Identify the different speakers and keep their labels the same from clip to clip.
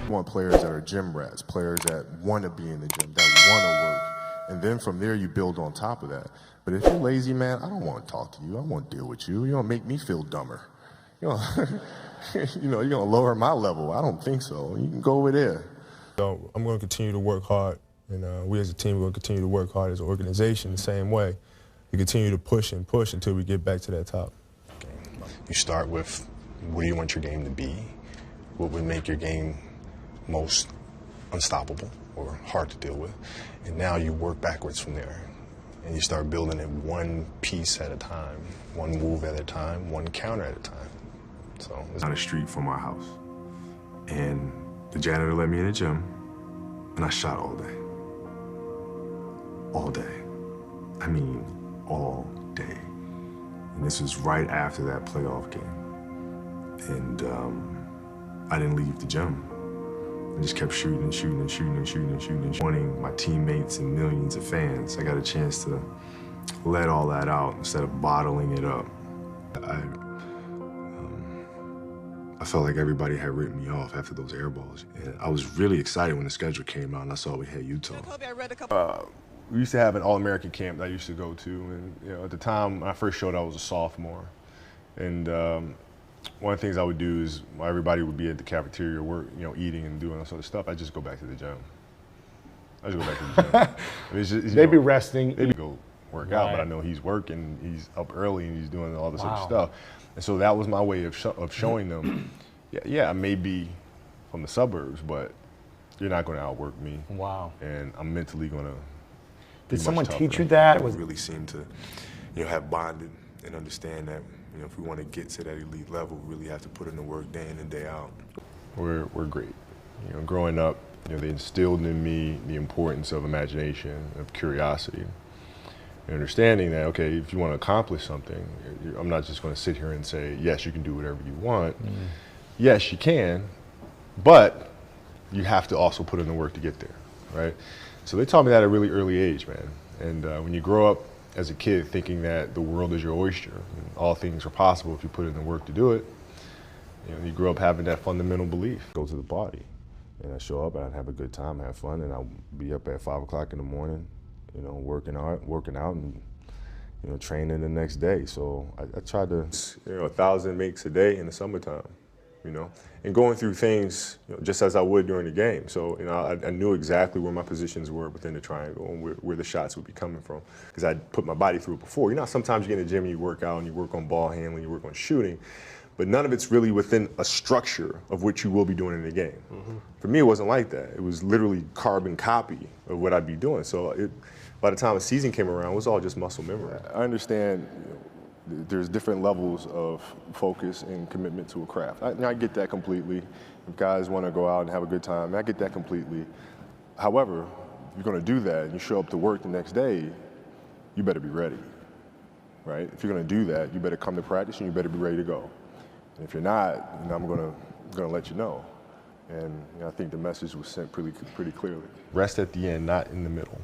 Speaker 1: You want players that are gym rats, players that want to be in the gym, that want to work. And then from there, you build on top of that. But if you're lazy, man, I don't want to talk to you. I want to deal with you. You're going to make me feel dumber. You're going to lower my level. I don't think so. You can go over there.
Speaker 2: So I'm going to continue to work hard. And we as a team, we're going to continue to work hard as an organization the same way. We continue to push and push until we get back to that top.
Speaker 3: You start with, what do you want your game to be? What would make your game most unstoppable or hard to deal with? And now you work backwards from there. And you start building it one piece at a time, one move at a time, one counter at a time. So it's
Speaker 4: down the street from our house. And the janitor let me in the gym, and I shot all day. All day. I mean, all day. And this was right after that playoff game. And I didn't leave the gym. I just kept shooting and shooting and shooting and shooting and shooting and shooting. Wanting my teammates and millions of fans, I got a chance to let all that out instead of bottling it up. I felt like everybody had written me off after those air balls. And I was really excited when the schedule came out and I saw we had Utah.
Speaker 5: We used to have an All-American camp that I used to go to, and at the time when I first showed up, I was a sophomore, and one of the things I would do is while everybody would be at the cafeteria, eating and doing all sort of stuff, I just go back to the gym. I just go back to the gym.
Speaker 6: They'd be resting.
Speaker 5: They'd go work out, but I know he's working, he's up early, and he's doing all this other stuff, and so that was my way of showing them, I may be from the suburbs, but you're not going to outwork me.
Speaker 6: Wow.
Speaker 5: And I'm mentally going to.
Speaker 6: Did someone teach you that?
Speaker 4: We really seem to, have bonded and understand that, if we want to get to that elite level, we really have to put in the work day in and day out.
Speaker 5: We're great. Growing up, they instilled in me the importance of imagination, of curiosity, and understanding that, okay, if you want to accomplish something, I'm not just going to sit here and say, yes, you can do whatever you want. Yes, you can, but you have to also put in the work to get there, right? So they taught me that at a really early age, man. And when you grow up as a kid thinking that the world is your oyster and all things are possible if you put in the work to do it, you grow up having that fundamental belief. Go to the party, and I show up and I have a good time, have fun, and I'll be up at 5 o'clock in the morning, working out and, training the next day. So I tried to, 1,000 makes a day in the summertime. And going through things just as I would during the game. So, I knew exactly where my positions were within the triangle and where the shots would be coming from because I'd put my body through it before. Sometimes you get in the gym and you work out and you work on ball handling, you work on shooting, but none of it's really within a structure of what you will be doing in the game. For me, it wasn't like that. It was literally carbon copy of what I'd be doing. So by the time a season came around, it was all just muscle memory. I understand there's different levels of focus and commitment to a craft. I get that completely. If guys want to go out and have a good time, I get that completely. However, if you're going to do that and you show up to work the next day, you better be ready, right? If you're going to do that, you better come to practice and you better be ready to go. And if you're not, I'm going to let you know. And I think the message was sent pretty clearly. Rest at the end, not in the middle.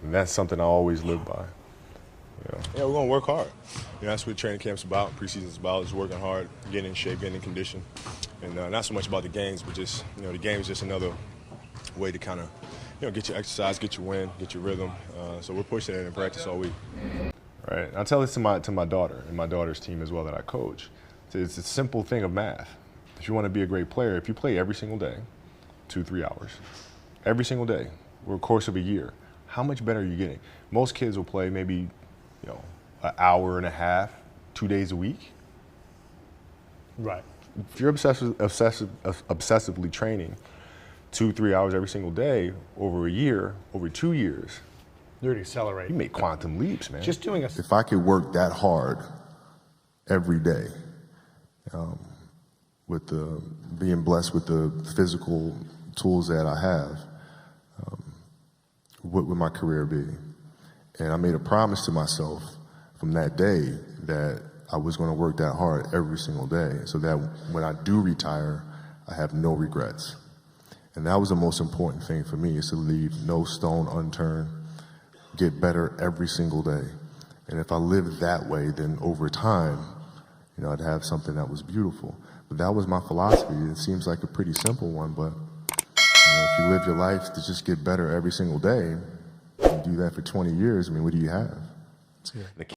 Speaker 5: And that's something I always live by. Yeah, we're going to work hard. That's what training camp's about, preseason's about, is working hard, getting in shape, getting in condition. And not so much about the games, but just, the game is just another way to kind of, get your exercise, get your win, get your rhythm. So we're pushing it in practice all week. Right, and I tell this to my daughter and my daughter's team as well that I coach. It's a simple thing of math. If you want to be a great player, if you play every single day, 2-3 hours, every single day, over the course of a year, how much better are you getting? Most kids will play maybe an hour and a half, 2 days a week.
Speaker 6: Right.
Speaker 5: If you're obsessively training 2-3 hours every single day over a year, over 2 years,
Speaker 6: you're accelerating.
Speaker 5: You make quantum leaps, man.
Speaker 6: Just doing
Speaker 1: If I could work that hard every day, with being blessed with the physical tools that I have, what would my career be? And I made a promise to myself from that day that I was going to work that hard every single day so that when I do retire, I have no regrets. And that was the most important thing for me, is to leave no stone unturned, get better every single day. And if I lived that way, then over time, I'd have something that was beautiful. that was my philosophy. It seems like a pretty simple one, but if you live your life to just get better every single day, and do that for 20 years, I mean, what do you have?